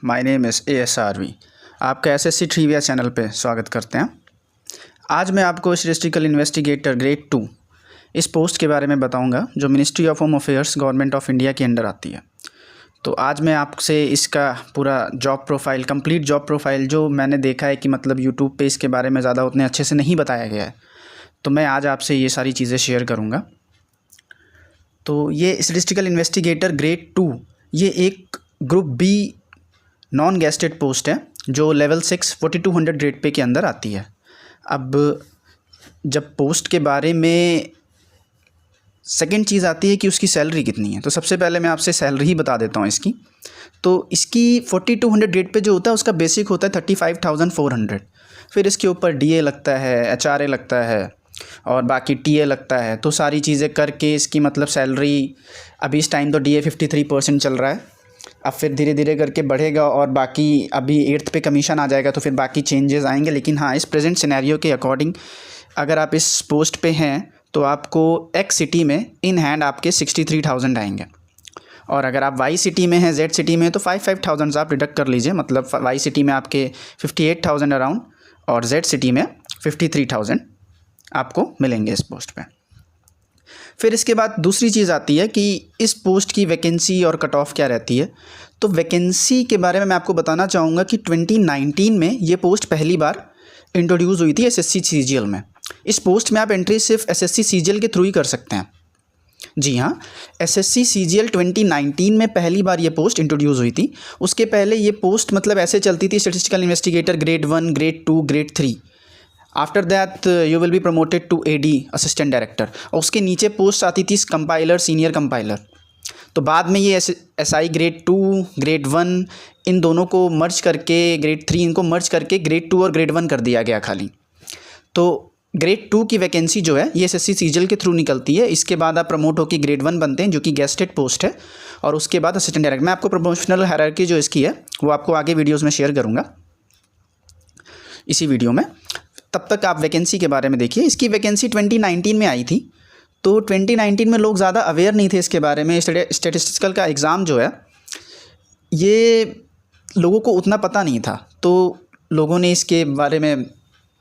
My name is ASRV। आपका SSC trivia channel पे स्वागत करते हैं। आज मैं आपको स्टैटिस्टिकल इन्वेस्टिगेटर ग्रेड 2 इस पोस्ट के बारे में बताऊंगा जो ministry of home affairs government of India के अंडर आती है। तो आज मैं आपसे इसका पूरा job profile, complete job profile जो मैंने देखा है कि मतलब यूट्यूब पे इसके बारे में ज़्यादा उतने अच्छे से नहीं बताया गया है, तो मैं आज आपसे ये सारी चीज़ें शेयर करूँगा। तो ये स्टैटिस्टिकल इन्वेस्टिगेटर ग्रेड 2 ये एक group B non gazetted post है जो लेवल 6 4200 ग्रेड पे के अंदर आती है। अब जब पोस्ट के बारे में सेकंड चीज़ आती है कि उसकी सैलरी कितनी है, तो सबसे पहले मैं आपसे सैलरी ही बता देता हूँ इसकी। तो इसकी 4200 ग्रेड पे जो होता है उसका बेसिक होता है 35,400। फिर इसके ऊपर DA लगता है, HRA लगता है और बाकी TA लगता है। तो सारी चीज़ें करके इसकी मतलब सैलरी अभी इस टाइम तो DA 53% चल रहा है। अब फिर धीरे धीरे करके बढ़ेगा और बाकी अभी 8th पे कमीशन आ जाएगा तो फिर बाकी चेंजेस आएंगे। लेकिन हाँ, इस प्रेजेंट सिनेरियो के अकॉर्डिंग अगर आप इस पोस्ट पे हैं तो आपको X सिटी में इन हैंड आपके 63,000 आएंगे, और अगर आप Y सिटी में हैं, Z सिटी में तो 5,000 आप डिडक्ट कर लीजिए। मतलब Y सिटी में आपके 58,000 अराउंड और Z सिटी में 53,000 आपको मिलेंगे इस पोस्ट पे। फिर इसके बाद दूसरी चीज़ आती है कि इस पोस्ट की वैकेंसी और कट ऑफ क्या रहती है। तो वैकेंसी के बारे में मैं आपको बताना चाहूँगा कि 2019 में ये पोस्ट पहली बार इंट्रोड्यूस हुई थी SSC CGL में। इस पोस्ट में आप एंट्री सिर्फ SSC CGL के थ्रू ही कर सकते हैं। जी हाँ, SSC CGL 2019 में पहली बार ये पोस्ट इंट्रोड्यूस हुई थी। उसके पहले ये पोस्ट मतलब ऐसे चलती थी, statistical investigator grade 1, grade 2, grade 3। After that you will be promoted to AD assistant director, और उसके नीचे पोस्ट आती थी कंपाइलर, सीनियर कंपाइलर। तो बाद में ये SI ग्रेड 2, ग्रेड 1 इन दोनों को मर्ज करके, ग्रेड 3 इनको मर्ज करके ग्रेड 2 और ग्रेड 1 कर दिया गया खाली। तो ग्रेड 2 की वैकेंसी जो है ये SSC CGL के थ्रू निकलती है। इसके बाद आप प्रमोट होकर ग्रेड 1 बनते हैं जो कि गेस्टेड पोस्ट है, और उसके बाद असिस्टेंट डायरेक्टर। मैं आपको प्रमोशनल हायरार्की जो इसकी है वो आपको आगे वीडियोज़ में शेयर करूँगा इसी वीडियो में। तब तक आप वैकेंसी के बारे में देखिए। इसकी वैकेंसी 2019 में आई थी, तो 2019 में लोग ज़्यादा अवेयर नहीं थे इसके बारे में। स्टैटिस्टिकल का एग्ज़ाम जो है ये लोगों को उतना पता नहीं था, तो लोगों ने इसके बारे में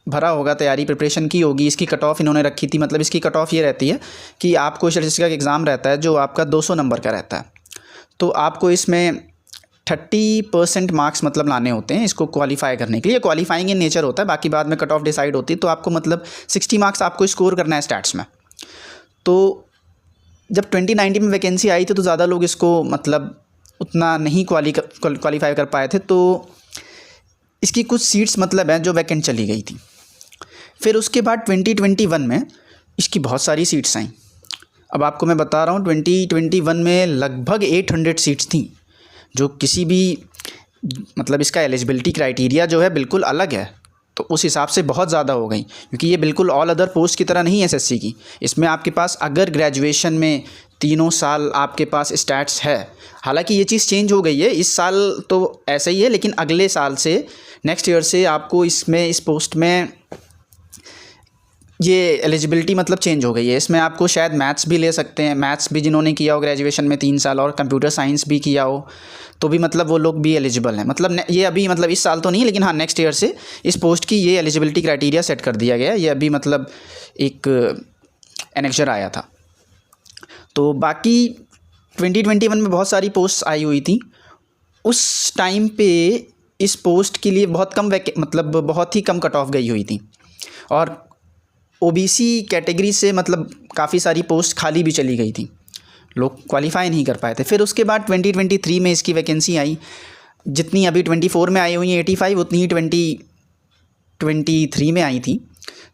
भरा होगा, तैयारी प्रिपरेशन की होगी। इसकी कट ऑफ इन्होंने रखी थी। मतलब इसकी कट ऑफ ये रहती है कि आपको स्टैटिस्टिकल का एग्ज़ाम रहता है जो आपका 200 नंबर का रहता है, तो आपको इसमें 30% मार्क्स मतलब लाने होते हैं इसको क्वालिफाई करने के लिए। क्वालिफाइंग इन नेचर होता है, बाकी बाद में कट ऑफ डिसाइड होती है। तो आपको मतलब 60 मार्क्स आपको स्कोर करना है स्टैट्स में। तो जब 2019 में वैकेंसी आई थी तो ज़्यादा लोग इसको मतलब उतना नहीं क्वालिफाई कर पाए थे, तो इसकी कुछ सीट्स मतलब हैं जो वैकेंट चली गई थी। फिर उसके बाद 2021 में इसकी बहुत सारी सीट्स आई। अब आपको मैं बता रहा हूँ 2021 में लगभग 800 सीट्स थी, जो किसी भी मतलब इसका एलिजिबिलिटी क्राइटेरिया जो है बिल्कुल अलग है। तो उस हिसाब से बहुत ज़्यादा हो गई, क्योंकि ये बिल्कुल ऑल अदर पोस्ट की तरह नहीं है SSC की। इसमें आपके पास अगर ग्रेजुएशन में 3 साल आपके पास स्टैट्स है, हालांकि ये चीज़ चेंज हो गई है, इस साल तो ऐसा ही है, लेकिन अगले साल से नेक्स्ट ईयर से आपको इसमें इस पोस्ट में ये एलिजिबिलिटी मतलब चेंज हो गई है। इसमें आपको शायद मैथ्स भी ले सकते हैं, मैथ्स भी जिन्होंने किया हो ग्रेजुएशन में 3 साल, और कंप्यूटर साइंस भी किया हो तो भी मतलब वो लोग भी एलिजिबल हैं। मतलब ये अभी मतलब इस साल तो नहीं, लेकिन हाँ नेक्स्ट ईयर से इस पोस्ट की ये एलिजिबिलिटी क्राइटेरिया सेट कर दिया गया है। ये अभी मतलब एक एनेक्चर आया था। तो बाकी 2021 में बहुत सारी पोस्ट आई हुई थी। उस टाइम पे इस पोस्ट के लिए बहुत कम मतलब बहुत ही कम कट ऑफ गई हुई थी, और OBC कैटेगरी से मतलब काफ़ी सारी पोस्ट खाली भी चली गई थी, लोग क्वालिफाई नहीं कर पाए थे। फिर उसके बाद 2023 में इसकी वैकेंसी आई। जितनी अभी 24 में आई हुई हैं 85, उतनी ही 2023 में आई थी।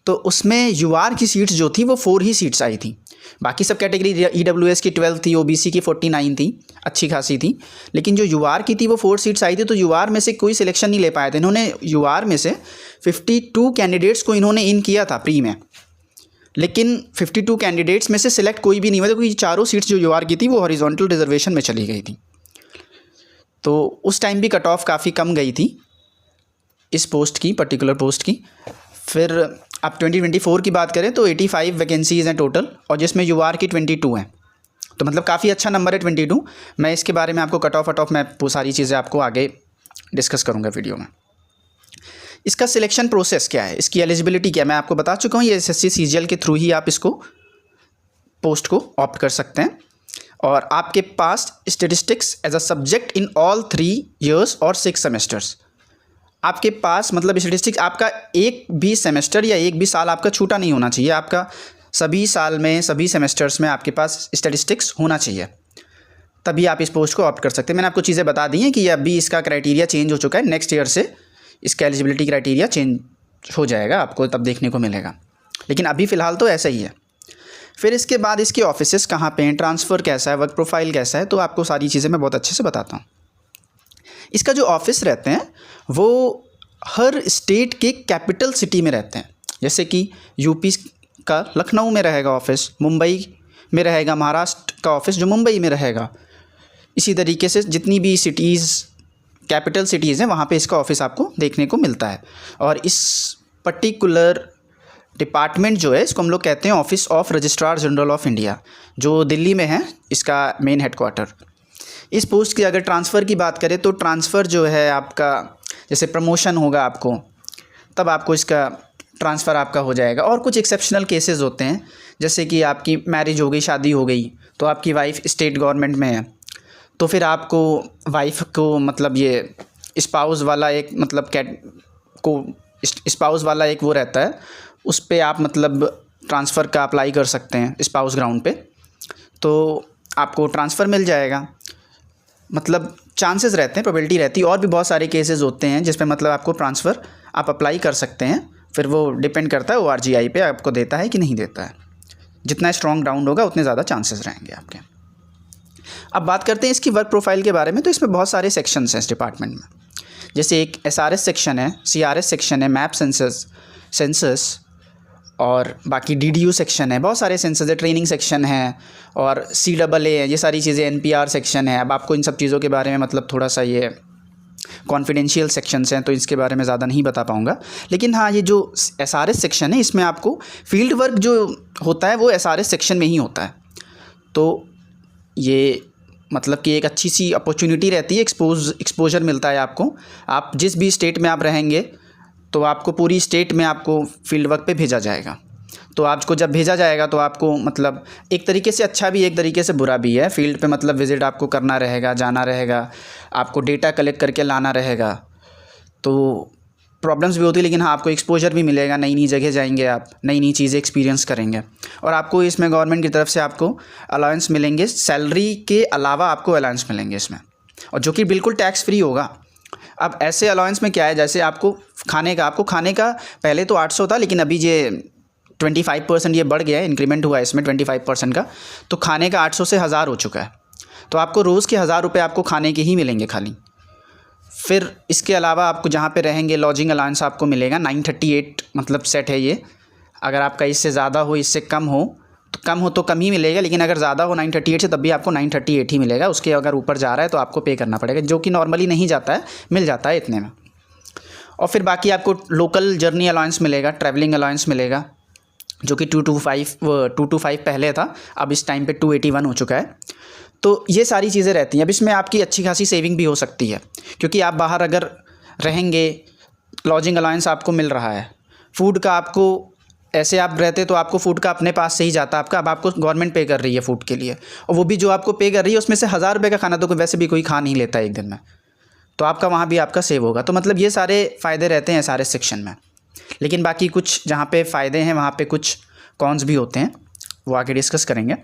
तो उसमें UR की सीट्स जो थी वो 4 ही सीट्स आई थी। बाकी सब कैटेगरी EWS की 12 थी, OBC की 49 थी, अच्छी खासी थी। लेकिन जो UR की थी वो 4 सीट्स आई थी। तो UR में से कोई सिलेक्शन नहीं ले पाए थे इन्होंने। UR में से 52 कैंडिडेट्स को इन्होंने इन किया था प्री में, लेकिन 52 कैंडिडेट्स में से सिलेक्ट कोई भी नहीं हुआ, क्योंकि चारों सीट्स जो UR की थी वो हॉरिजॉन्टल रिजर्वेशन में चली गई थी। तो उस टाइम भी कट ऑफ काफ़ी कम गई थी इस पोस्ट की, पर्टिकुलर पोस्ट की। फिर अब 2024 की बात करें तो 85 वैकेंसीज़ हैं टोटल, और जिसमें UR की 22 हैं। तो मतलब काफ़ी अच्छा नंबर है 22। मैं इसके बारे में आपको कट ऑफ मैं वो सारी चीज़ें आपको आगे डिस्कस करूँगा वीडियो में। इसका सिलेक्शन प्रोसेस क्या है, इसकी एलिजिबिलिटी क्या है, मैं आपको बता चुका हूँ। ये एसएससी सीजीएल के थ्रू ही आप इसको पोस्ट को ऑप्ट कर सकते हैं। और आपके पास statistics as a subject in all 3 years और 6 semesters, आपके पास मतलब स्टेटिस्टिक्स आपका एक भी सेमेस्टर या एक भी साल आपका छूटा नहीं होना चाहिए। आपका सभी साल में, सभी सेमेस्टर्स में आपके पास स्टेटिस्टिक्स होना चाहिए, तभी आप इस पोस्ट को ऑप्ट कर सकते हैं। मैंने आपको चीज़ें बता दी हैं कि अभी इसका क्राइटेरिया चेंज हो चुका है, नेक्स्ट ईयर से इसका एलिजिबिलिटी क्राइटेरिया चेंज हो जाएगा, आपको तब देखने को मिलेगा, लेकिन अभी फ़िलहाल तो ऐसा ही है। फिर इसके बाद इसके ऑफिसेस कहाँ पे हैं, ट्रांसफ़र कैसा है, वर्क प्रोफाइल कैसा है, तो आपको सारी चीज़ें मैं बहुत अच्छे से बताता हूँ। इसका जो ऑफिस रहते हैं वो हर स्टेट के कैपिटल सिटी में रहते हैं। जैसे कि यूपी का लखनऊ में रहेगा ऑफिस, मुंबई में रहेगा, महाराष्ट्र का ऑफिस जो मुंबई में रहेगा। इसी तरीके से जितनी भी सिटीज़ कैपिटल सिटीज़ हैं वहाँ पे इसका ऑफिस आपको देखने को मिलता है। और इस पर्टिकुलर डिपार्टमेंट जो है इसको हम लोग कहते हैं office of registrar general of India, जो दिल्ली में है इसका मेन हेडक्वार्टर। इस पोस्ट की अगर ट्रांसफ़र की बात करें तो ट्रांसफ़र जो है आपका, जैसे प्रमोशन होगा आपको, तब आपको इसका ट्रांसफ़र आपका हो जाएगा। और कुछ एक्सेप्शनल केसेस होते हैं, जैसे कि आपकी मैरिज हो गई, शादी हो गई, तो आपकी वाइफ स्टेट गवर्नमेंट में है, तो फिर आपको वाइफ को मतलब ये स्पाउस वाला एक मतलब स्पाउस वाला एक वो रहता है, उस पर आप मतलब ट्रांसफ़र का अप्लाई कर सकते हैं स्पाउस ग्राउंड पे, तो आपको ट्रांसफ़र मिल जाएगा। मतलब चांसेस रहते हैं, प्रोबेबिलिटी रहती है। और भी बहुत सारे केसेस होते हैं जिसमें मतलब आपको ट्रांसफ़र आप अप्लाई कर सकते हैं, फिर वो डिपेंड करता है ORGI पे आपको देता है कि नहीं देता है। जितना स्ट्रॉन्ग ग्राउंड होगा उतने ज़्यादा चांसेस रहेंगे आपके। अब बात करते हैं इसकी वर्क प्रोफाइल के बारे में। तो इसमें बहुत सारे सेक्शंस हैं इस डिपार्टमेंट में, जैसे एक SRS सेक्शन है, CRS सेक्शन है, मैप सेंसस, और बाकी DDU सेक्शन है, बहुत सारे सेंसस है, ट्रेनिंग सेक्शन है, और CAA है, ये सारी चीज़ें, NPR सेक्शन है। अब आपको इन सब चीज़ों के बारे में मतलब थोड़ा सा ये कॉन्फिडेंशियल सेक्शंस हैं तो इसके बारे में ज़्यादा नहीं बता पाऊँगा। लेकिन हाँ, ये जो SRS सेक्शन है इसमें आपको फील्ड वर्क जो होता है वो SRS सेक्शन में ही होता है। तो ये मतलब कि एक अच्छी सी अपॉर्चुनिटी रहती है, एक्सपोजर मिलता है आपको। आप जिस भी स्टेट में आप रहेंगे तो आपको पूरी स्टेट में आपको फील्ड वर्क पे भेजा जाएगा। तो आपको जब भेजा जाएगा तो आपको मतलब एक तरीके से अच्छा भी, एक तरीके से बुरा भी है। फील्ड पे मतलब विज़िट आपको करना रहेगा, जाना रहेगा, आपको डेटा कलेक्ट करके लाना रहेगा, तो प्रॉब्लम्स भी होती है, लेकिन हाँ आपको एक्सपोजर भी मिलेगा, नई नई जगह जाएंगे आप, नई नई चीज़ें एक्सपीरियंस करेंगे। और आपको इसमें गवर्नमेंट की तरफ से आपको अलाउंस मिलेंगे, सैलरी के अलावा आपको अलाउंस मिलेंगे इसमें, और जो कि बिल्कुल टैक्स फ्री होगा। अब ऐसे अलाउंस में क्या है, जैसे आपको खाने का पहले तो 800 था, लेकिन अभी ये 25% ये बढ़ गया है, इंक्रीमेंट हुआ है इसमें 25% का, तो खाने का 800 से 1000 हो चुका है। तो आपको रोज़ के 1000 रुपये आपको खाने के ही मिलेंगे खाली। फिर इसके अलावा आपको जहाँ पे रहेंगे लॉजिंग अलाउंस आपको मिलेगा 938 मतलब सेट है ये। अगर आपका इससे ज़्यादा हो, इससे कम हो तो कम ही मिलेगा, लेकिन अगर ज़्यादा हो 938 से तब भी आपको 938 ही मिलेगा। उसके अगर ऊपर जा रहा है तो आपको पे करना पड़ेगा, जो कि नॉर्मली नहीं जाता है, मिल जाता है इतने में। और फिर बाकी आपको लोकल जर्नी अलाउंस मिलेगा, ट्रैवलिंग अलाउंस मिलेगा, जो कि 225 पहले था, अब इस टाइम पे 281 हो चुका है। तो ये सारी चीज़ें रहती हैं। अब इसमें आपकी अच्छी खासी सेविंग भी हो सकती है, क्योंकि आप बाहर अगर रहेंगे, लॉजिंग अलाउंस आपको मिल रहा है, फूड का आपको, ऐसे आप रहते तो आपको फूड का अपने पास से ही जाता आपका, अब आपको गवर्नमेंट पे कर रही है फूड के लिए, और वो भी जो आपको पे कर रही है उसमें से 1000 रुपये का खाना तो वैसे भी कोई खा नहीं लेता एक दिन में, तो आपका वहाँ भी आपका सेव होगा। तो मतलब ये सारे फ़ायदे रहते हैं सारे सेक्शन में। लेकिन बाकी कुछ जहाँ पे फ़ायदे हैं वहाँ पे कुछ कॉन्स भी होते हैं, वो आगे डिस्कस करेंगे।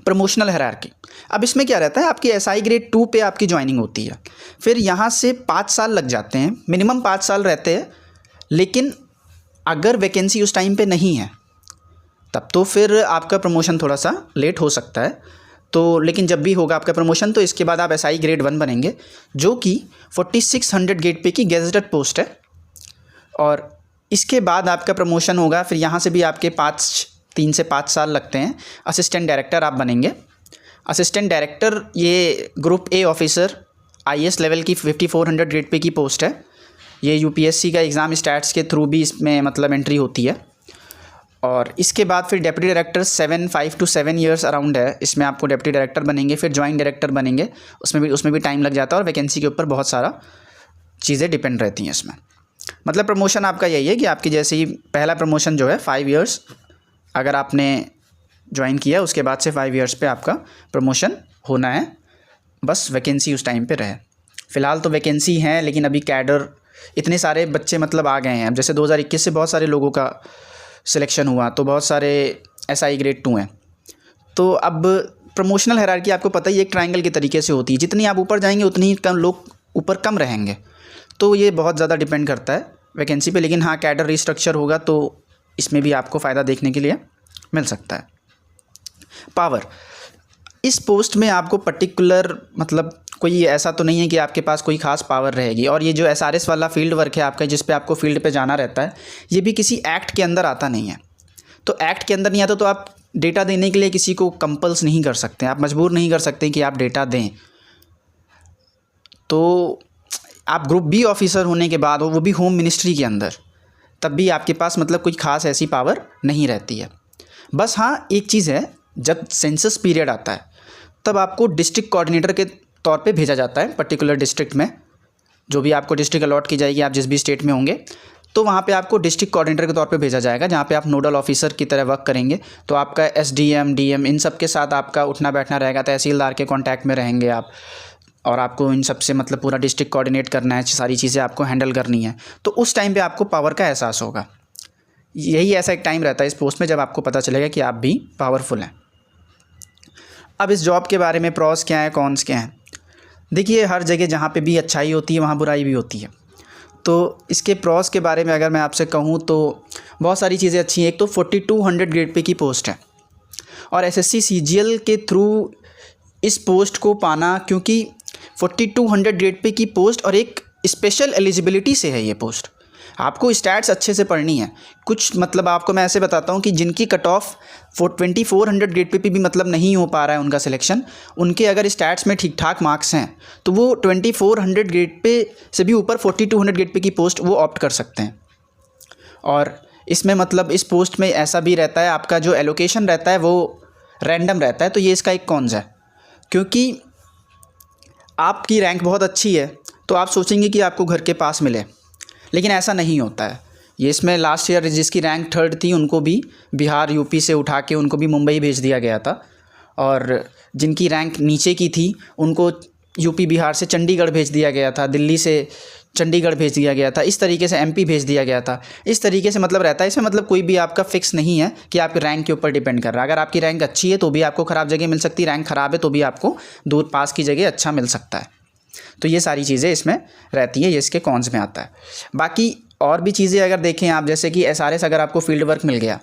प्रमोशनल हायरार्की, अब इसमें क्या रहता है, आपकी SI ग्रेड 2 पे आपकी ज्वाइनिंग होती है, फिर यहाँ से 5 साल लग जाते हैं, मिनिमम 5 साल रहते हैं। लेकिन अगर वैकेंसी उस टाइम पे नहीं है तब तो फिर आपका प्रमोशन थोड़ा सा लेट हो सकता है। तो लेकिन जब भी होगा आपका प्रमोशन तो इसके बाद आप SI ग्रेड 1 बनेंगे, जो कि 4600 गेट पे की गेजेटेड पोस्ट है। और इसके बाद आपका प्रमोशन होगा, फिर यहाँ से भी आपके 3 से 5 साल लगते हैं, असिस्टेंट डायरेक्टर आप बनेंगे। असिस्टेंट डायरेक्टर ये group A officer IS level की 5400 ग्रेड पे की पोस्ट है। ये UPSC का एग्ज़ाम स्टैट्स के थ्रू भी इसमें मतलब एंट्री होती है। और इसके बाद फिर deputy director 5 to 7 years around है, इसमें आपको डेप्यूटी डायरेक्टर बनेंगे, फिर जॉइंट डायरेक्टर बनेंगे, उसमें भी टाइम लग जाता है, और वैकेंसी के ऊपर बहुत सारा चीज़ें डिपेंड रहती हैं इसमें। मतलब प्रमोशन आपका यही है कि आपकी जैसे ही पहला प्रमोशन जो है 5 इयर्स अगर आपने ज्वाइन किया, उसके बाद से 5 इयर्स पे आपका प्रमोशन होना है, बस वैकेंसी उस टाइम पे रहे। फ़िलहाल तो वैकेंसी हैं, लेकिन अभी कैडर इतने सारे बच्चे मतलब आ गए हैं। अब जैसे 2021 से बहुत सारे लोगों का सिलेक्शन हुआ, तो बहुत सारे SI ग्रेड 2 हैं। तो अब प्रमोशनल हायरार्की आपको पता ही एक ट्रायंगल के तरीके से होती है, जितनी आप ऊपर जाएंगे उतनी ही कम लोग ऊपर कम रहेंगे। तो ये बहुत ज़्यादा डिपेंड करता है वैकेंसी पे। लेकिन हाँ, कैडर रिस्ट्रक्चर होगा तो इसमें भी आपको फ़ायदा देखने के लिए मिल सकता है। पावर, इस पोस्ट में आपको पर्टिकुलर मतलब कोई ऐसा तो नहीं है कि आपके पास कोई ख़ास पावर रहेगी। और ये जो SRS वाला फील्ड वर्क है आपका, जिस पे आपको फील्ड पे जाना रहता है, ये भी किसी एक्ट के अंदर आता नहीं है। तो एक्ट के अंदर नहीं आता तो आप डेटा देने के लिए किसी को कंपल्स नहीं कर सकते, आप मजबूर नहीं कर सकते कि आप डेटा दें। तो आप ग्रुप बी ऑफिसर होने के बाद, वो भी होम मिनिस्ट्री के अंदर, तब भी आपके पास मतलब कोई ख़ास ऐसी पावर नहीं रहती है। बस हाँ, एक चीज़ है, जब सेंसस पीरियड आता है तब आपको डिस्ट्रिक्ट कोऑर्डिनेटर के तौर पे भेजा जाता है पर्टिकुलर डिस्ट्रिक्ट में। जो भी आपको डिस्ट्रिक्ट अलॉट की जाएगी, आप जिस भी स्टेट में होंगे, तो वहाँ पे आपको डिस्ट्रिक्ट कोऑर्डिनेटर के तौर पे भेजा जाएगा, जहाँ पे आप नोडल ऑफिसर की तरह वर्क करेंगे। तो आपका SDM DM इन सब के साथ आपका उठना बैठना रहेगा, तहसीलदार के कॉन्टैक्ट में रहेंगे आप, और आपको इन सब से मतलब पूरा डिस्ट्रिक्ट कोऑर्डिनेट करना है, सारी चीज़ें आपको हैंडल करनी है। तो उस टाइम पे आपको पावर का एहसास होगा। यही ऐसा एक टाइम रहता है इस पोस्ट में जब आपको पता चलेगा कि आप भी पावरफुल हैं। अब इस जॉब के बारे में प्रॉस क्या है, कॉन्स क्या हैं। देखिए, हर जगह जहाँ पे भी अच्छाई होती है वहाँ बुराई भी होती है। तो इसके प्रॉस के बारे में अगर मैं आपसे कहूँ तो बहुत सारी चीज़ें अच्छी हैं। एक तो 4200 ग्रेड पे की पोस्ट है, और SSC CGL के थ्रू इस पोस्ट को पाना, क्योंकि 4200 ग्रेड पे की पोस्ट और एक स्पेशल एलिजिबिलिटी से है ये पोस्ट। आपको स्टैट्स अच्छे से पढ़नी है। कुछ मतलब आपको मैं ऐसे बताता हूँ कि जिनकी कट ऑफ 2400 ग्रेड पे भी मतलब नहीं हो पा रहा है उनका सिलेक्शन, उनके अगर स्टैट्स में ठीक ठाक मार्क्स हैं तो वो 2400 ग्रेड पे से भी ऊपर 4200 ग्रेड पे की पोस्ट वो ऑप्ट कर सकते हैं। और इसमें मतलब इस पोस्ट में ऐसा भी रहता है, आपका जो एलोकेशन रहता है वो रैंडम रहता है। तो ये इसका एक कॉन्स है, क्योंकि आपकी रैंक बहुत अच्छी है तो आप सोचेंगे कि आपको घर के पास मिले, लेकिन ऐसा नहीं होता है। ये इसमें लास्ट ईयर जिसकी रैंक 3rd थी उनको भी बिहार UP से उठा के उनको भी मुंबई भेज दिया गया था, और जिनकी रैंक नीचे की थी उनको UP बिहार से चंडीगढ़ भेज दिया गया था, दिल्ली से चंडीगढ़ भेज दिया गया था, इस तरीके से MP भेज दिया गया था। इस तरीके से मतलब रहता है इसमें, मतलब कोई भी आपका फिक्स नहीं है कि आपकी रैंक के ऊपर डिपेंड कर रहा है। अगर आपकी रैंक अच्छी है तो भी आपको ख़राब जगह मिल सकती है, रैंक ख़राब है तो भी आपको दूर पास की जगह अच्छा मिल सकता है। तो ये सारी चीज़ें इसमें रहती है, ये इसके कॉन्स में आता है। बाकी और भी चीज़ें अगर देखें आप, जैसे कि SRS अगर आपको फील्ड वर्क मिल गया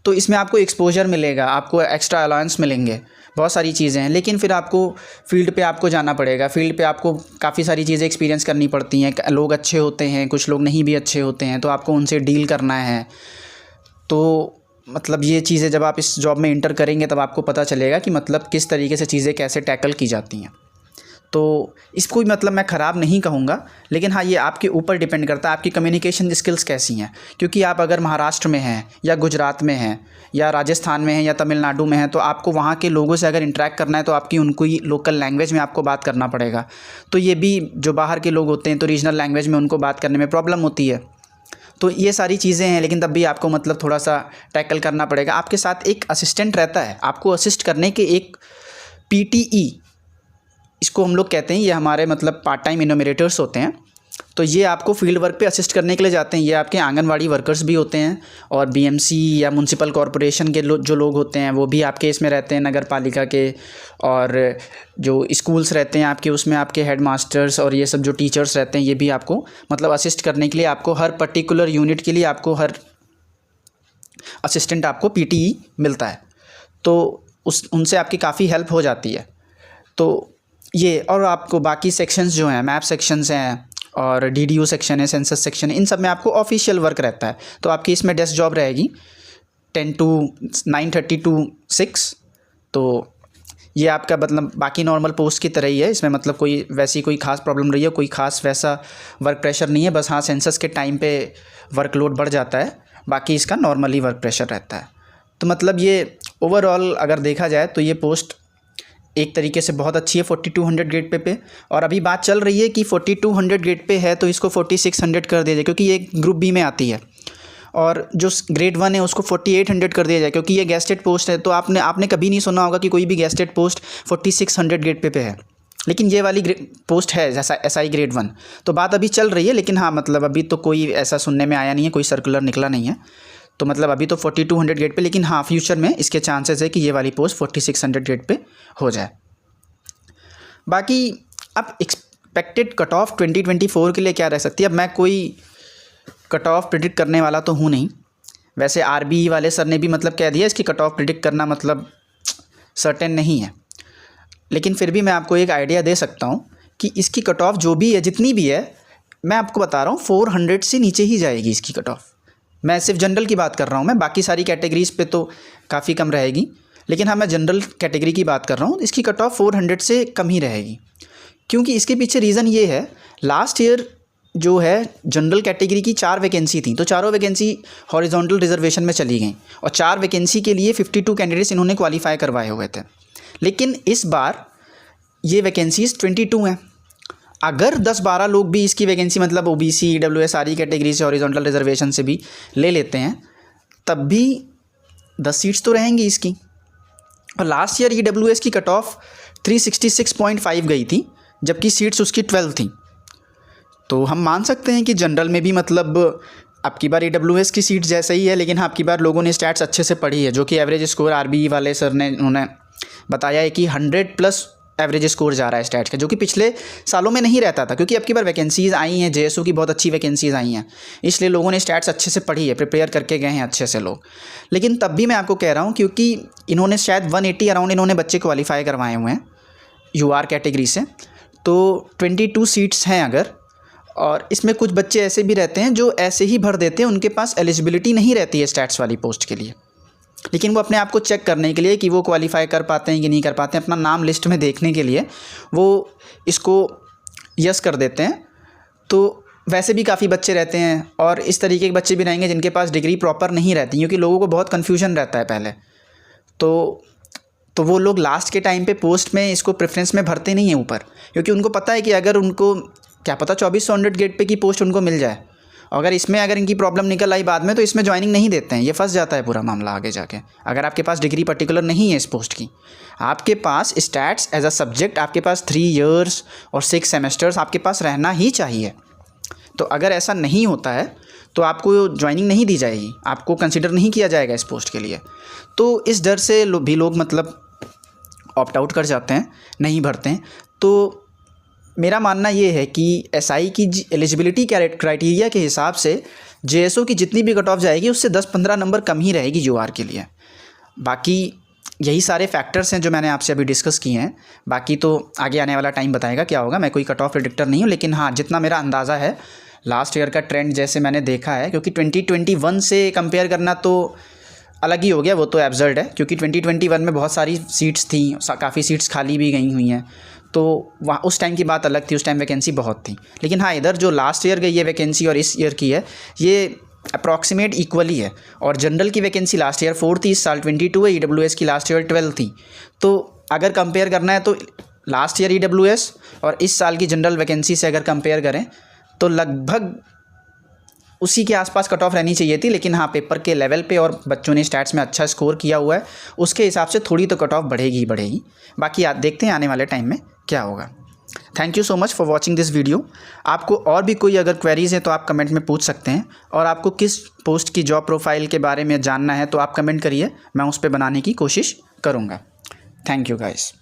तो इसमें आपको एक्सपोजर मिलेगा, आपको एक्स्ट्रा अलाउंस मिलेंगे, बहुत सारी चीज़ें हैं। लेकिन फिर आपको फील्ड पे आपको जाना पड़ेगा, फील्ड पे आपको काफ़ी सारी चीज़ें एक्सपीरियंस करनी पड़ती हैं। लोग अच्छे होते हैं, कुछ लोग नहीं भी अच्छे होते हैं, तो आपको उनसे डील करना है। तो मतलब ये चीज़ें जब आप इस जॉब में इंटर करेंगे तब आपको पता चलेगा कि मतलब किस तरीके से चीज़ें कैसे टैकल की जाती हैं। तो इसको भी मतलब मैं ख़राब नहीं कहूँगा, लेकिन हाँ, ये आपके ऊपर डिपेंड करता है आपकी कम्युनिकेशन स्किल्स कैसी हैं। क्योंकि आप अगर महाराष्ट्र में हैं या गुजरात में हैं या राजस्थान में हैं या तमिलनाडु में हैं, तो आपको वहाँ के लोगों से अगर इंटरेक्ट करना है तो आपकी उनको ही लोकल लैंग्वेज में आपको बात करना पड़ेगा। तो ये भी जो बाहर के लोग होते हैं तो रीजनल लैंग्वेज में उनको बात करने में प्रॉब्लम होती है। तो ये सारी चीज़ें हैं, लेकिन तब भी आपको मतलब थोड़ा सा टैकल करना पड़ेगा। आपके साथ एक असिस्टेंट रहता है आपको असिस्ट करने के, एक PTE इसको हम लोग कहते हैं। ये हमारे मतलब पार्ट टाइम इनोमिनेटर्स होते हैं। तो ये आपको फील्ड वर्क पे असिस्ट करने के लिए जाते हैं। ये आपके आंगनवाड़ी वर्कर्स भी होते हैं, और BMC या म्यूनसिपल कॉरपोरेशन के जो लोग होते हैं वो भी आपके इसमें रहते हैं, नगर पालिका के। और जो स्कूल्स रहते हैं आपके, उसमें आपके हेड मास्टर्स और ये सब जो टीचर्स रहते हैं, ये भी आपको मतलब असिस्ट करने के लिए, आपको हर पर्टिकुलर यूनिट के लिए आपको हर असिस्टेंट आपको PTE मिलता है। तो उनसे आपकी काफ़ी हेल्प हो जाती है। तो ये, और आपको बाकी सेक्शंस जो हैं, मैप सेक्शंस हैं और DDO सेक्शन है, सेंसस सेक्शन है, इन सब में आपको ऑफिशियल वर्क रहता है। तो आपकी इसमें डेस्क जॉब रहेगी 9:30 to 6। तो ये आपका मतलब बाकी नॉर्मल पोस्ट की तरह ही है। इसमें मतलब कोई वैसी कोई ख़ास प्रॉब्लम रही है, कोई ख़ास वैसा वर्क प्रेशर नहीं है। बस हाँ, सेंसस के टाइम पे वर्कलोड बढ़ जाता है, बाकी इसका नॉर्मली वर्क प्रेशर रहता है। तो मतलब ये ओवरऑल अगर देखा जाए तो ये पोस्ट एक तरीके से बहुत अच्छी है 4200 ग्रेड पे। और अभी बात चल रही है कि 4200 ग्रेड पे है तो इसको 4600 कर दिया जाए, क्योंकि ये ग्रुप बी में आती है। और जो ग्रेड 1 है उसको 4800 कर दिया जाए, क्योंकि ये गेस्टेड पोस्ट है। तो आपने कभी नहीं सुना होगा कि कोई भी गेस्टेड पोस्ट 4600 ग्रेड पे है, लेकिन ये वाली पोस्ट है जैसा SI ग्रेड 1। तो बात अभी चल रही है, लेकिन हाँ मतलब अभी तो कोई ऐसा सुनने में आया नहीं है, कोई सर्कुलर निकला नहीं है। तो मतलब अभी तो 4200 ग्रेड पे, लेकिन हाँ फ्यूचर में इसके चांसेस है कि ये वाली पोस्ट 4600 ग्रेड पे हो जाए। बाकी अब एक्सपेक्टेड कट ऑफ 2024 के लिए क्या रह सकती है। अब मैं कोई कट ऑफ प्रिडिक्ट करने वाला तो हूँ नहीं। वैसे RBE वाले सर ने भी मतलब कह दिया इसकी कट ऑफ प्रिडिक्ट करना मतलब सर्टेन नहीं है, लेकिन फिर भी मैं आपको एक आइडिया दे सकता हूँ कि इसकी कट ऑफ जो भी है, जितनी भी है, मैं आपको बता रहा हूँ 400 से नीचे ही जाएगी इसकी कट ऑफ। मैं सिर्फ जनरल की बात कर रहा हूँ, मैं बाकी सारी कैटेगरीज़ पे तो काफ़ी कम रहेगी, लेकिन हाँ मैं जनरल कैटेगरी की बात कर रहा हूँ। इसकी कट ऑफ 400 से कम ही रहेगी, क्योंकि इसके पीछे रीज़न ये है, लास्ट ईयर जो है जनरल कैटेगरी की 4 वैकेंसी थी, तो चारों वैकेंसी हॉरिजॉन्टल रिजर्वेशन में चली गई और 4 वैकेंसी के लिए 52 कैंडिडेट्स इन्होंने क्वालिफाई करवाए हुए थे। लेकिन इस बार ये वैकेंसीज़ 22 हैं। अगर 10-12 लोग भी इसकी वैकेंसी मतलब OBC EWS सारी कैटेगरी से हॉरिजॉन्टल रिजर्वेशन से भी ले लेते हैं, तब भी 10 सीट्स तो रहेंगी इसकी। और लास्ट ईयर EWS की कट ऑफ 366.5 गई थी, जबकि सीट्स उसकी 12 थी। तो हम मान सकते हैं कि जनरल में भी मतलब अब की बार EWS की सीट जैसा ही है, लेकिन हाँ अब की बार लोगों ने स्टैट्स अच्छे से पढ़ी है, जो कि एवरेज स्कोर RBE वाले सर ने उन्होंने बताया है कि 100+ एवरेज स्कोर जा रहा है स्टैट्स का, जो कि पिछले सालों में नहीं रहता था, क्योंकि अब की बार वैकेंसीज़ आई हैं, JSO की बहुत अच्छी वैकेंसीज़ आई हैं, इसलिए लोगों ने स्टैट्स अच्छे से पढ़ी है, प्रिपेयर करके गए हैं अच्छे से लोग। लेकिन तब भी मैं आपको कह रहा हूँ, क्योंकि इन्होंने शायद 180 अराउंड इन्होंने बच्चे क्वालिफाई करवाए हुए हैं UR कैटेगरी से, तो 22 सीट्स हैं अगर, और इसमें कुछ बच्चे ऐसे भी रहते हैं जो ऐसे ही भर देते हैं, उनके पास एलिजिबिलिटी नहीं रहती है स्टैट्स वाली पोस्ट के लिए, लेकिन वो अपने आप को चेक करने के लिए कि वो क्वालिफाई कर पाते हैं कि नहीं कर पाते हैं, अपना नाम लिस्ट में देखने के लिए वो इसको यस कर देते हैं। तो वैसे भी काफ़ी बच्चे रहते हैं, और इस तरीके के बच्चे भी रहेंगे जिनके पास डिग्री प्रॉपर नहीं रहती, क्योंकि लोगों को बहुत कन्फ्यूजन रहता है पहले। तो वो लोग लास्ट के टाइम पे पोस्ट में इसको प्रेफरेंस में भरते नहीं हैं ऊपर, क्योंकि उनको पता है कि अगर उनको क्या पता 2400 ग्रेड पे की पोस्ट उनको मिल जाए, अगर इसमें अगर इनकी प्रॉब्लम निकल आई बाद में तो इसमें ज्वाइनिंग नहीं देते हैं, ये फंस जाता है पूरा मामला आगे जाके। अगर आपके पास डिग्री पर्टिकुलर नहीं है इस पोस्ट की, आपके पास स्टैट्स एज अ सब्जेक्ट आपके पास 3 ईयर्स और 6 सेमेस्टर्स आपके पास रहना ही चाहिए। तो अगर ऐसा नहीं होता है तो आपको ज्वाइनिंग नहीं दी जाएगी, आपको कंसिडर नहीं किया जाएगा इस पोस्ट के लिए। तो इस डर से भी लोग मतलब ऑप्ट आउट कर जाते हैं, नहीं भरते हैं। तो मेरा मानना ये है कि SI की एलिजिबिलिटी क्राइटेरिया के हिसाब से JSO की जितनी भी कट ऑफ जाएगी उससे 10-15 नंबर कम ही रहेगी UR के लिए। बाकी यही सारे फैक्टर्स हैं जो मैंने आपसे अभी डिस्कस किए हैं, बाकी तो आगे आने वाला टाइम बताएगा क्या होगा। मैं कोई कट ऑफ प्रेडिक्टर नहीं हूँ, लेकिन हाँ जितना मेरा अंदाज़ा है लास्ट ईयर का ट्रेंड जैसे मैंने देखा है, क्योंकि 2021 से कंपेयर करना तो अलग ही हो गया, वो तो एब्सर्ड है, क्योंकि 2021 में बहुत सारी सीट्स थी, काफ़ी सीट्स खाली भी गई हुई हैं, तो वहाँ उस टाइम की बात अलग थी, उस टाइम वैकेंसी बहुत थी। लेकिन हाँ इधर जो लास्ट ईयर गई है वैकेंसी और इस ईयर की है ये अप्रॉक्सीमेट इक्वली है। और जनरल की वैकेंसी लास्ट ईयर 4 थी, इस साल 22 है। EWS की लास्ट ईयर 12 थी। तो अगर कंपेयर करना है तो लास्ट ईयर EWS और इस साल की जनरल वैकेंसी से अगर कंपेयर करें तो लगभग उसी के आसपास कट ऑफ रहनी चाहिए थी। लेकिन हाँ पेपर के लेवल पे और बच्चों ने स्टैट्स में अच्छा स्कोर किया हुआ है, उसके हिसाब से थोड़ी तो कट ऑफ बढ़ेगी ही बढ़ेगी। बाकी देखते हैं आने वाले टाइम में क्या होगा। Thank you so much for watching this video. आपको और भी कोई अगर क्वेरीज़ है तो आप कमेंट में पूछ सकते हैं, और आपको किस पोस्ट की जॉब प्रोफाइल के बारे में जानना है तो आप कमेंट करिए, मैं उस पर बनाने की कोशिश करूँगा। Thank you guys.